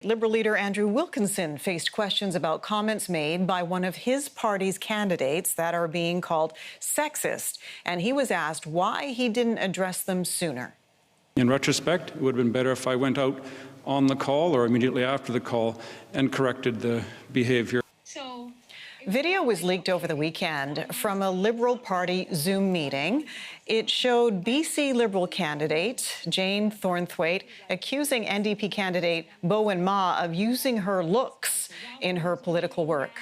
Liberal leader Andrew Wilkinson faced questions about comments made by one of his party's candidates that are being called sexist, and he was asked why he didn't address them sooner. In retrospect, it would have been better if I went out on the call or immediately after the call and corrected the behavior. Video was leaked over the weekend from a Liberal Party Zoom meeting. It showed BC Liberal candidate Jane Thornthwaite accusing NDP candidate Bowen Ma of using her looks in her political work.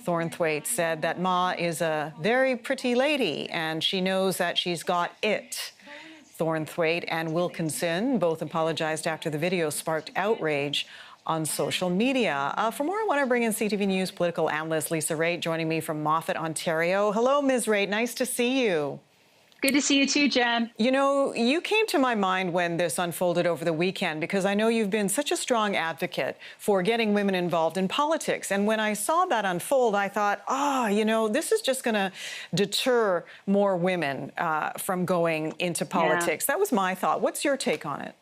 Thornthwaite said that Ma is a very pretty lady and she knows that she's got it. Thornthwaite and Wilkinson both apologized after the video sparked outrage on social media. For more, I want to bring in CTV News political analyst Lisa Raitt, joining me from Moffat, Ontario. Hello, Ms. Raitt. Nice to see you. Good to see you too, Jen. You know, you came to my mind when this unfolded over the weekend because I know you've been such a strong advocate for getting women involved in politics. And when I saw that unfold, I thought, you know, this is just going to deter more women from going into politics. Yeah. That was my thought. What's your take on it?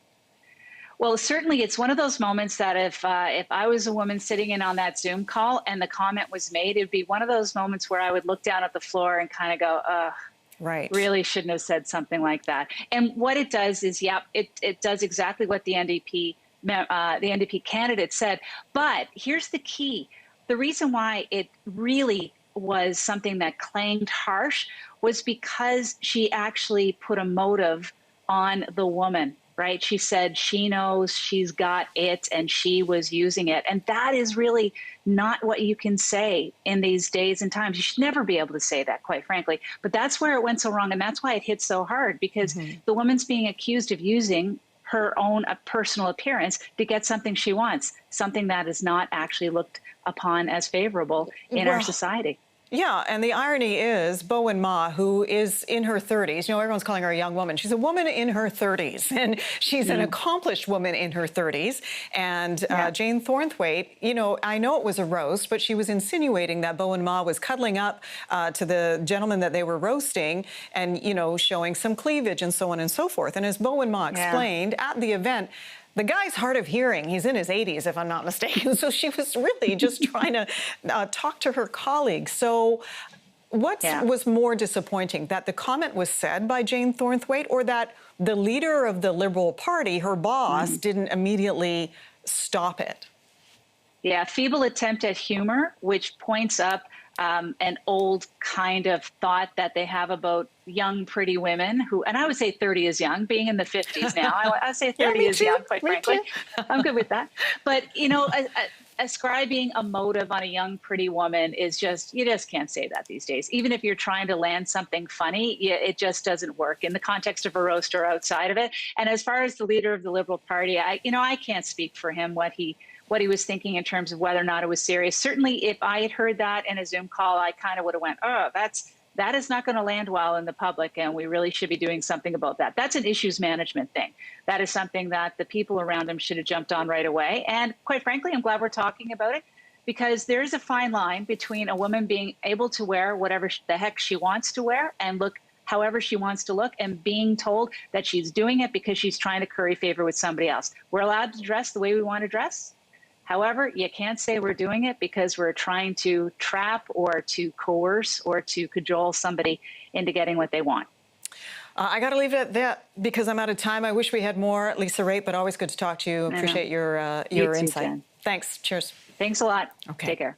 Well, certainly it's one of those moments that if I was a woman sitting in on that Zoom call and the comment was made, it'd be one of those moments where I would look down at the floor and kind of go, right. Really shouldn't have said something like that. And what it does is, it does exactly what the NDP candidate said. But here's the key. The reason why it really was something that clanged harsh was because she actually put a motive on the woman. Right? She said she knows she's got it and she was using it. And that is really not what you can say in these days and times. You should never be able to say that, quite frankly. But that's where it went so wrong. And that's why it hit so hard, because the woman's being accused of using her own personal appearance to get something she wants, something that is not actually looked upon as favorable in our society. Yeah, and the irony is Bowen Ma, who is in her 30s, you know, everyone's calling her a young woman. She's a woman in her 30s, and she's an accomplished woman in her 30s. And Jane Thornthwaite, you know, I know it was a roast, but she was insinuating that Bowen Ma was cuddling up to the gentleman that they were roasting and, you know, showing some cleavage and so on and so forth. And as Bowen Ma explained at the event, the guy's hard of hearing. He's in his 80s, if I'm not mistaken. So she was really just trying to talk to her colleagues. So what was more disappointing, that the comment was said by Jane Thornthwaite or that the leader of the Liberal Party, her boss, didn't immediately stop it? Yeah, feeble attempt at humor, which points up an old kind of thought that they have about young, pretty women who, and I would say 30 is young, being in the 50s now. I say 30 is young, quite frankly. I'm good with that. But, you know, ascribing a motive on a young, pretty woman is just, you just can't say that these days. Even if you're trying to land something funny, it just doesn't work in the context of a roast or outside of it. And as far as the leader of the Liberal Party, I can't speak for him what he was thinking in terms of whether or not it was serious. Certainly, if I had heard that in a Zoom call, I kind of would have went, that is not going to land well in the public, and we really should be doing something about that. That's an issues management thing. That is something that the people around him should have jumped on right away. And quite frankly, I'm glad we're talking about it, because there's a fine line between a woman being able to wear whatever the heck she wants to wear and look however she wants to look, and being told that she's doing it because she's trying to curry favor with somebody else. We're allowed to dress the way we want to dress. However, you can't say we're doing it because we're trying to trap or to coerce or to cajole somebody into getting what they want. I got to leave it at that because I'm out of time. I wish we had more, Lisa Raitt, but always good to talk to you. Appreciate your insight. Jen. Thanks. Cheers. Thanks a lot. Okay. Take care.